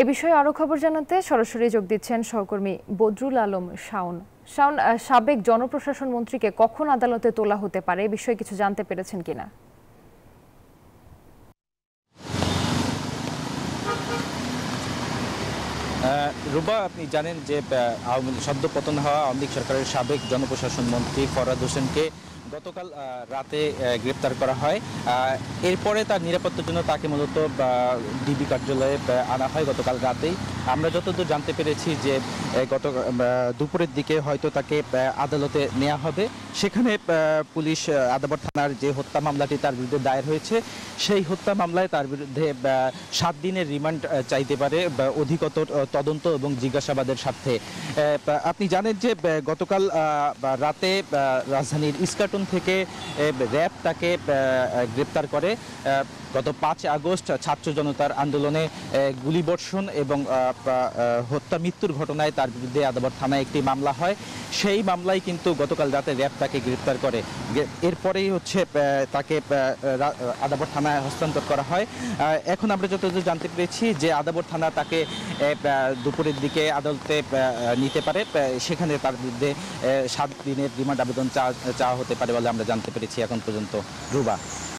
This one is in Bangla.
এ বিষয়ে আরো খবর জানাতে সরাসরি যোগ দিচ্ছেন সহকর্মী বদরুল আলম শাওন। শাওন, সাবেক জনপ্রশাসন মন্ত্রীকে কখন আদালতে তোলা হতে পারে, এ বিষয়ে কিছু জানতে পেরেছেন কিনা? রুবা, আপনি জানেন যে সদ্য পতন হওয়া আওয়ামী লীগ সরকারের সাবেক জনপ্রশাসন মন্ত্রী ফরহাদ হোসেনকে গতকাল রাতে গ্রেপ্তার করা হয়। এরপরে তার নিরাপত্তার জন্য তাকে মূলত ডিবি কার্যালয়ে আনা হয় গতকাল রাতেই। আমরা যতদূর জানতে পেরেছি যে গত দুপুরের দিকে হয়তো তাকে আদালতে নেওয়া হবে। সেখানে পুলিশ আদাবর থানার যে হত্যা মামলাটি তার বিরুদ্ধে দায়ের হয়েছে, সেই হত্যা মামলায় তার বিরুদ্ধে 7 দিনের রিমান্ড চাইতে পারে অধিকতর তদন্ত এবং জিজ্ঞাসাবাদের স্বার্থে। আপনি জানেন যে গতকাল রাতে রাজধানীর ইস্কাটন থেকে র্যাব তাকে গ্রেপ্তার করে। গত 5 আগস্ট ছাত্র জনতার আন্দোলনে গুলিবর্ষণ এবং হত্যা মৃত্যুর ঘটনায় তার বিরুদ্ধে আদাবর থানায় একটি মামলা হয়। সেই মামলায় কিন্তু গতকাল রাতে র্যাব তাকে গ্রেপ্তার করে। এরপরেই হচ্ছে তাকে আদাবর থানায় হস্তান্তর করা হয়। এখন আমরা যতদূর জানতে পেরেছি যে আদাবর থানা তাকে দুপুরের দিকে আদালতে নিতে পারে। সেখানে তার বিরুদ্ধে 7 দিনের রিমান্ড আবেদন চাওয়া হতে পারে বলে আমরা জানতে পেরেছি এখন পর্যন্ত। রুবা।